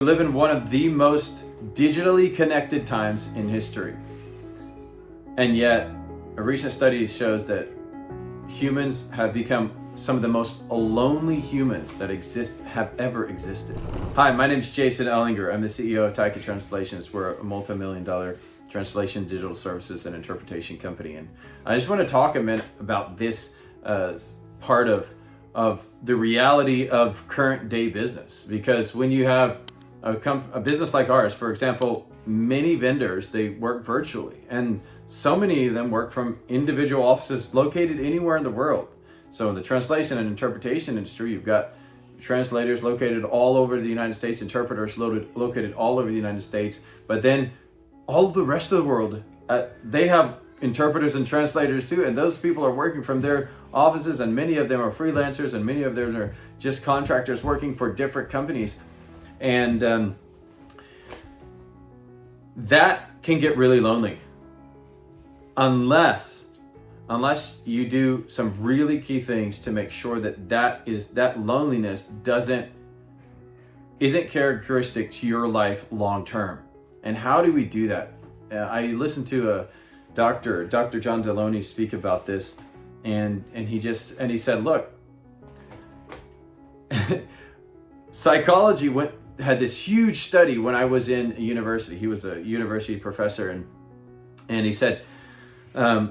We live in one of the most digitally connected times in history. And yet, a recent study shows that humans have become some of the most lonely humans that have ever existed. Hi, my name is Jason Ellinger. I'm the CEO of Taika Translations. We're a multi-million-dollar translation, digital services, and interpretation company. And I just want to talk a minute about this part of the reality of current day business. Because when you have a business like ours, for example, many vendors, they work virtually, and so many of them work from individual offices located anywhere in the world. So in the translation and interpretation industry, you've got translators located all over the United States, interpreters located all over the United States, but then all of the rest of the world, they have interpreters and translators too, and those people are working from their offices, and many of them are freelancers, and many of them are just contractors working for different companies. And that can get really lonely unless you do some really key things to make sure that loneliness isn't characteristic to your life long term. And how do we do that? I listened to Dr. John Deloney speak about this, and he said, look, psychology had this huge study when I was in university. He was a university professor, and he said, I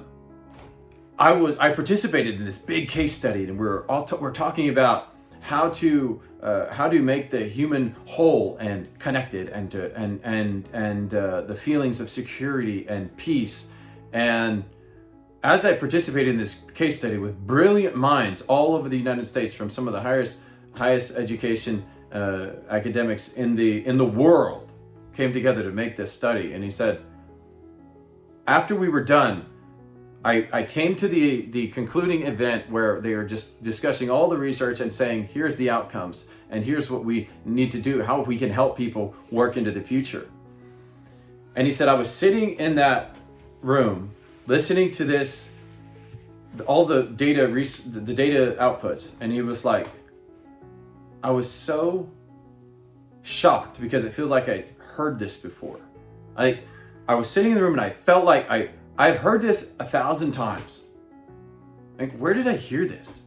participated in this big case study, and we're talking about how to make the human whole and connected, and the feelings of security and peace. And as I participated in this case study with brilliant minds all over the United States, from some of the highest education academics in the world, came together to make this study. And he said, after we were done, I came to the concluding event where they were just discussing all the research and saying, here's the outcomes, and here's what we need to do, how we can help people work into the future. And he said, I was sitting in that room listening to this, all the data outputs, and he was like, I was so shocked because it feels like I heard this before. I was sitting in the room and I felt like I've heard this 1,000 times. Like, where did I hear this?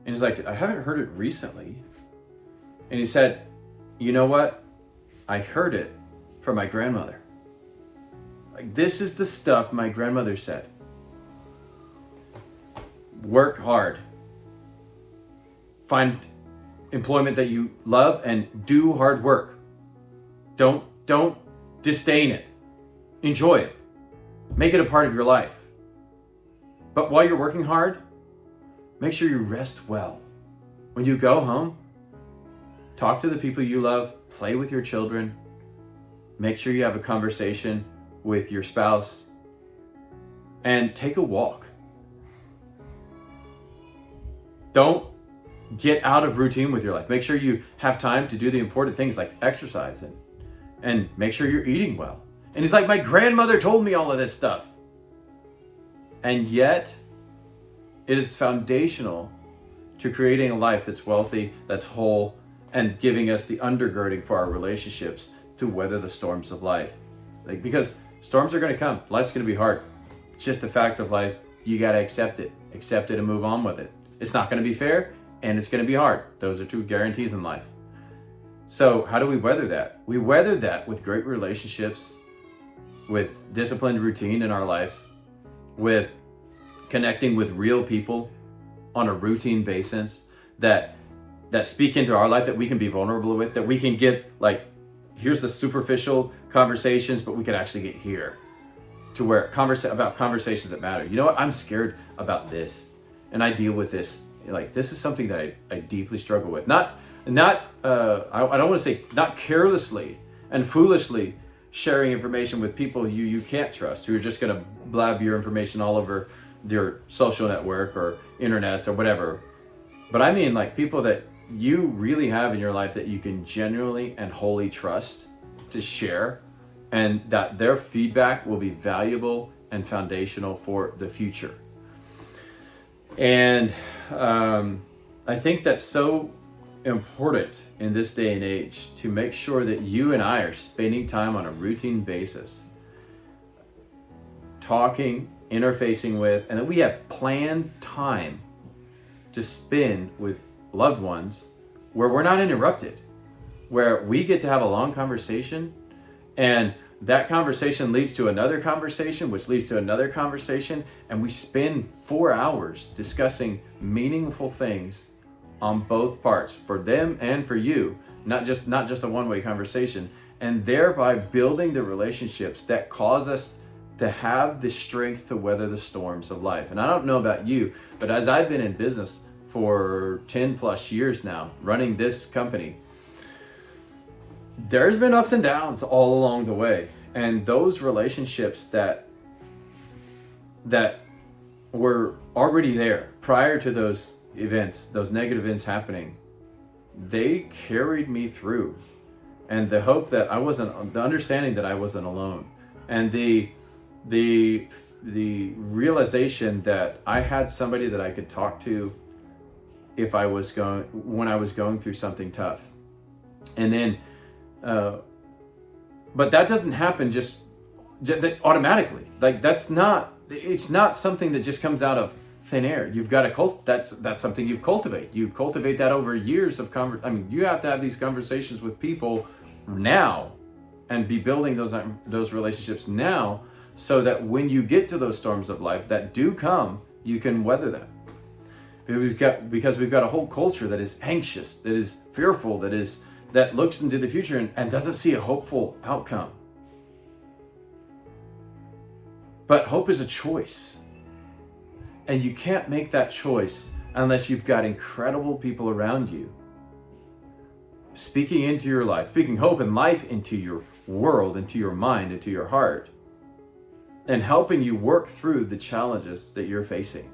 And he's like, I haven't heard it recently. And he said, you know what? I heard it from my grandmother. Like, this is the stuff my grandmother said. Work hard. Find employment that you love and do hard work. Don't disdain it. Enjoy it. Make it a part of your life. But while you're working hard, make sure you rest well. When you go home, talk to the people you love, play with your children, make sure you have a conversation with your spouse, and take a walk. Don't get out of routine with your life. Make sure you have time to do the important things like exercise, and make sure you're eating well. And he's like, my grandmother told me all of this stuff. And yet, it is foundational to creating a life that's wealthy, that's whole, and giving us the undergirding for our relationships to weather the storms of life. Because storms are going to come. Life's going to be hard. It's just a fact of life. You got to accept it and move on with it. It's not going to be fair, and it's going to be hard. Those are two guarantees in life. So how do we weather that? We weather that with great relationships, with disciplined routine in our lives, with connecting with real people on a routine basis that speak into our life, that we can be vulnerable with, that we can get, like, here's the superficial conversations, but we can actually get here to where about conversations that matter. You know what? I'm scared about this, and I deal with this. Like, this is something that I deeply struggle with. I don't want to say not carelessly and foolishly sharing information with people you can't trust, who are just going to blab your information all over your social network or internets or whatever. But I mean, like, people that you really have in your life that you can genuinely and wholly trust to share, and that their feedback will be valuable and foundational for the future. And I think that's so important in this day and age to make sure that you and I are spending time on a routine basis, talking, interfacing with, and that we have planned time to spend with loved ones where we're not interrupted, where we get to have a long conversation, and that conversation leads to another conversation, which leads to another conversation, and we spend 4 hours discussing meaningful things on both parts, for them and for you, not just a one-way conversation, and thereby building the relationships that cause us to have the strength to weather the storms of life. And I don't know about you, but as I've been in business for 10 plus years now, running this company, there's been ups and downs all along the way. And those relationships that were already there prior to those events, those negative events happening, they carried me through. And the hope that the understanding that I wasn't alone, and the realization that I had somebody that I could talk to when I was going through something tough. And then, but that doesn't happen just automatically. Like it's not something that just comes out of thin air. You've got to that's something you cultivate. You cultivate that over years of you have to have these conversations with people now and be building those relationships now, so that when you get to those storms of life that do come, you can weather them. Because we've got a whole culture that is anxious, that is fearful, that looks into the future and doesn't see a hopeful outcome. But hope is a choice. And you can't make that choice unless you've got incredible people around you speaking into your life, speaking hope and life into your world, into your mind, into your heart, and helping you work through the challenges that you're facing.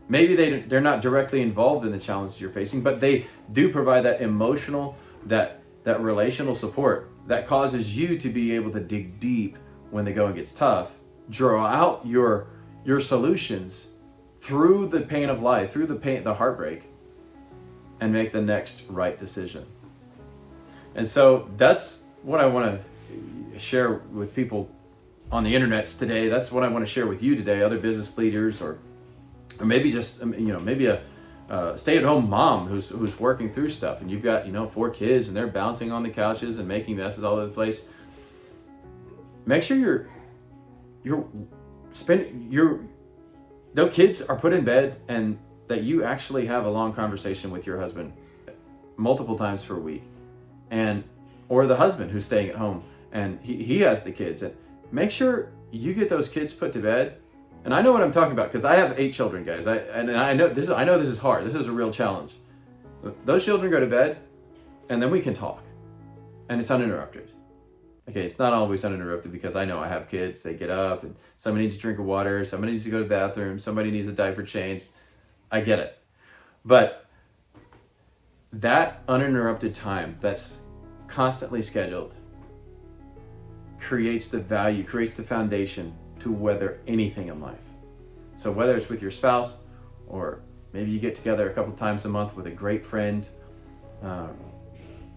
Maybe they're not directly involved in the challenges you're facing, but they do provide that emotional, that relational support that causes you to be able to dig deep when the going gets tough, draw out your solutions through the pain of life, through the heartbreak, and make the next right decision. And so that's what I want to share with people on the internet today. That's what I want to share with you today, other business leaders, or maybe just maybe a stay-at-home mom who's working through stuff, and you've got 4 kids and they're bouncing on the couches and making messes all over the place. Make sure those kids are put in bed, and that you actually have a long conversation with your husband multiple times per week, or the husband who's staying at home and he has the kids, and make sure you get those kids put to bed. And I know what I'm talking about because I have 8 children, guys. I know this is hard. This is a real challenge. Those children go to bed, and then we can talk, and it's uninterrupted. Okay, it's not always uninterrupted because I know I have kids. They get up, and somebody needs a drink of water, somebody needs to go to the bathroom, somebody needs a diaper changed. I get it. But that uninterrupted time that's constantly scheduled creates the value, creates the foundation to weather anything in life. So whether it's with your spouse, or maybe you get together a couple times a month with a great friend,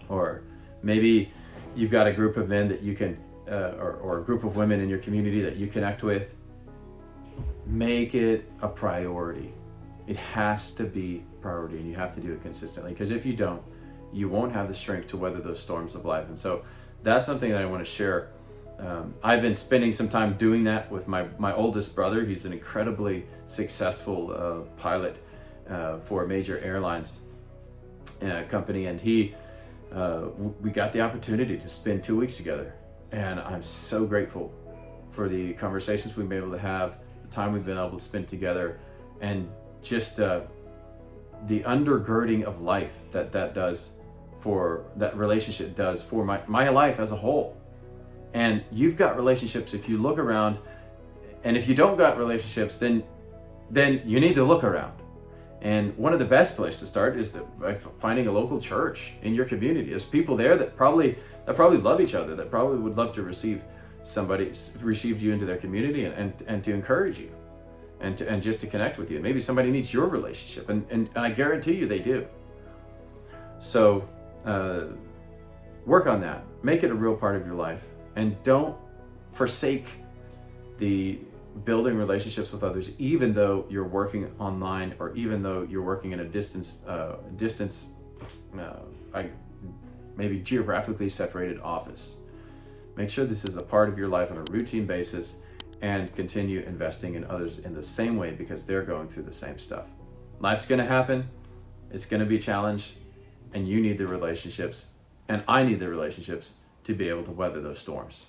or maybe you've got a group of men that you can, or a group of women in your community that you connect with, make it a priority. It has to be a priority, and you have to do it consistently, because if you don't, you won't have the strength to weather those storms of life. And so that's something that I want to share. I've been spending some time doing that with my oldest brother. He's an incredibly successful pilot for a major airlines company, and we got the opportunity to spend 2 weeks together, and I'm so grateful for the conversations we've been able to have, the time we've been able to spend together, and just the undergirding of life that relationship does for my life as a whole. And you've got relationships. If you look around, and if you don't got relationships, then you need to look around. And one of the best places to start is by finding a local church in your community. There's people there that probably love each other, that probably would love to receive you into their community and to encourage you, and just to connect with you. Maybe somebody needs your relationship, and I guarantee you they do. So work on that. Make it a real part of your life, and don't forsake the building relationships with others, even though you're working online, or even though you're working in a maybe geographically separated office. Make sure this is a part of your life on a routine basis, and continue investing in others in the same way, because they're going through the same stuff. Life's going to happen. It's going to be a challenge, and you need the relationships, and I need the relationships to be able to weather those storms.